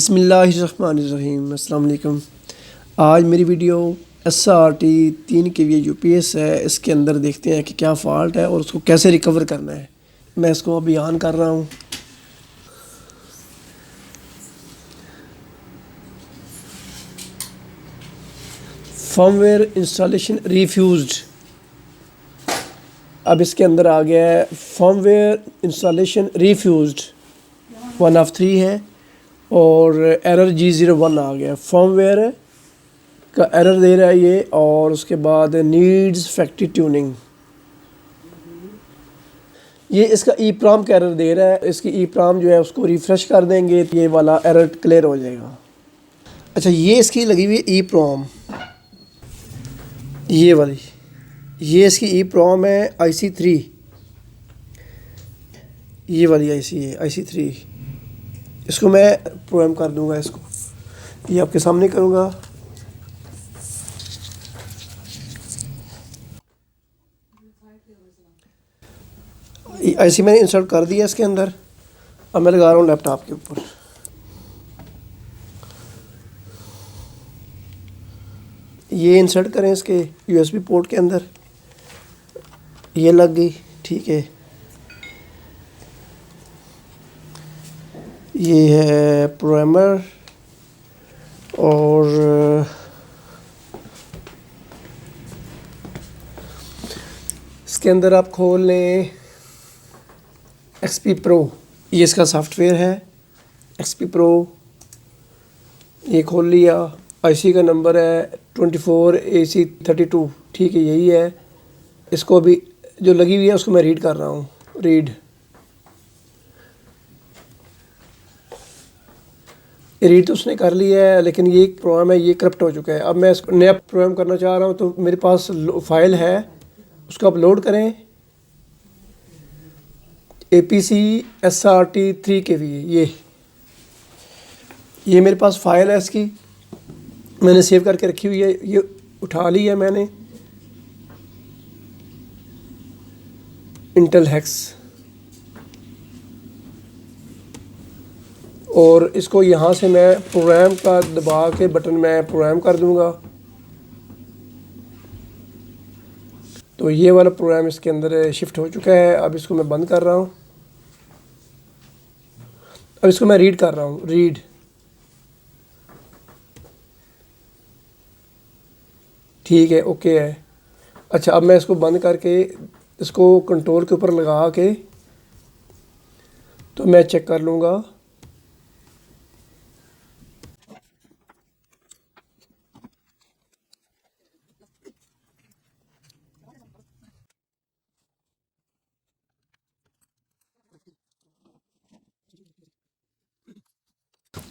बिस्मिल्लाहिर्रहमानिर्रहीम। अस्सलाम वालेकुम। आज मेरी वीडियो SRT 3 kV UPS है। इसके अंदर देखते हैं कि क्या फ़ॉल्ट है और उसको कैसे रिकवर करना है। मैं इसको अभी ऑन कर रहा हूँ। Firmware installation refused. अब इसके अंदर आ गया है फर्मवेयर इंस्टॉलेशन रिफ्यूज्ड 1 of 3 है और एरर G01 आ गया। फर्मवेयर का एरर दे रहा है ये, और उसके बाद नीड्स फैक्ट्री ट्यूनिंग। ये इसका EEPROM का एरर दे रहा है। इसकी EEPROM जो है उसको रिफ़्रेश कर देंगे तो ये वाला एरर क्लियर हो जाएगा। अच्छा, ये इसकी लगी हुई है EEPROM, ये वाली, ये इसकी EEPROM है IC3, ये वाली IC है IC3। इसको मैं प्रोग्राम कर दूंगा, इसको ये आपके सामने करूंगा। IC मैंने इंसर्ट कर दिया इसके अंदर। अब मैं लगा रहा हूँ लैपटॉप के ऊपर। ये इंसर्ट करें इसके USB पोर्ट के अंदर। ये लग गई, ठीक है। ये है प्रोग्रामर, और इसके अंदर आप खोल लें XP Pro। ये इसका सॉफ्टवेयर है XP Pro। ये खोल लिया। IC का नंबर है 24AC32, ठीक है, यही है। इसको अभी जो लगी हुई है उसको मैं रीड कर रहा हूँ। रीड तो उसने कर लिया है, लेकिन ये एक प्रोग्राम है, ये करप्ट हो चुका है। अब मैं इसको नया प्रोग्राम करना चाह रहा हूँ, तो मेरे पास फाइल है, उसको अपलोड करें। APC SRT 3 kV, ये मेरे पास फाइल है इसकी, मैंने सेव करके रखी हुई है। ये उठा ली है मैंने, इंटेल हेक्स, और इसको यहाँ से मैं प्रोग्राम का दबा के बटन में प्रोग्राम कर दूंगा। तो ये वाला प्रोग्राम इसके अंदर शिफ्ट हो चुका है। अब इसको मैं बंद कर रहा हूँ। अब इसको मैं रीड कर रहा हूँ। रीड, ठीक है, ओके है। अच्छा, अब मैं इसको बंद करके इसको कंट्रोल के ऊपर लगा के तो मैं चेक कर लूँगा।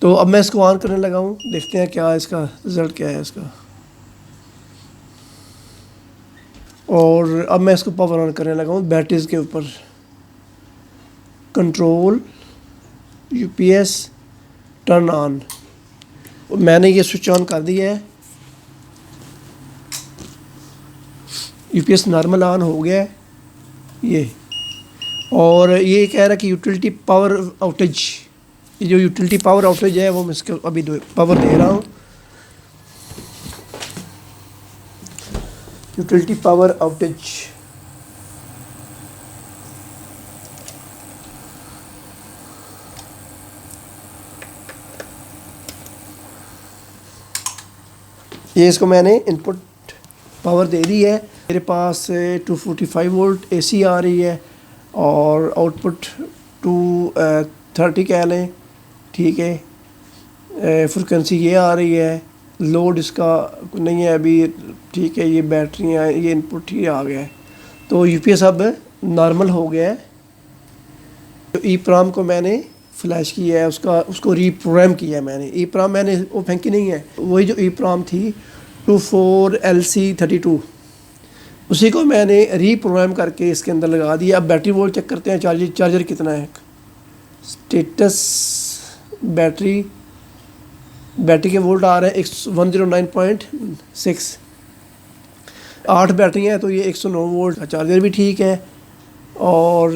तो अब मैं इसको ऑन करने लगा हूँ, देखते हैं क्या इसका रिज़ल्ट क्या है इसका। और अब मैं इसको पावर ऑन करने लगा हूँ बैटरीज के ऊपर। कंट्रोल UPS टर्न ऑन, मैंने ये स्विच ऑन कर दिया है। UPS नॉर्मल ऑन हो गया है ये। और ये कह रहा है कि यूटिलिटी पावर आउटेज, ये जो यूटिलिटी पावर आउटेज है वो मैं इसको अभी पावर दे रहा हूँ। यूटिलिटी पावर आउटेज, ये इसको मैंने इनपुट पावर दे दी है। मेरे पास 245 वोल्ट AC आ रही है और आउटपुट 230 कह लें, ठीक है। फ्रिक्वेंसी ये आ रही है। लोड इसका नहीं है अभी, ठीक है। ये बैटरियाँ, ये इनपुट ही आ गया है। तो UPS अब नॉर्मल हो गया है। तो EEPROM को मैंने फ्लैश किया है, उसको रीप्रोग्राम किया है मैंने। EEPROM मैंने वो फेंकी नहीं है, वही जो EEPROM थी 24LC32, उसी को मैंने रीप्रोग्राम करके इसके अंदर लगा दिया। अब बैटरी वोल्ट चेक करते हैं, चार्जर कितना है। स्टेटस बैटरी के वोल्ट आ रहे हैं 109.6। 8 बैटरियाँ हैं तो ये 109 वोल्ट। चार्जर भी ठीक है, और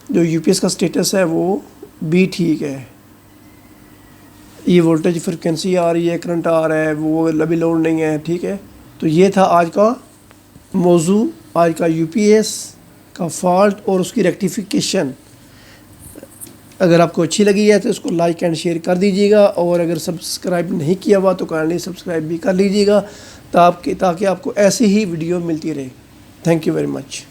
जो UPS का स्टेटस है वो भी ठीक है। ये वोल्टेज फ्रिक्वेंसी आ रही है, करंट आ रहा है, वो अभी लोड नहीं है, ठीक है। तो ये था आज का मौजू, आज का यूपीएस का फॉल्ट और उसकी रेक्टिफिकेशन। अगर आपको अच्छी लगी है तो इसको लाइक एंड शेयर कर दीजिएगा, और अगर सब्सक्राइब नहीं किया हुआ तो काइंडली सब्सक्राइब भी कर लीजिएगा ताकि आपको ऐसी ही वीडियो मिलती रहे। Thank you very much.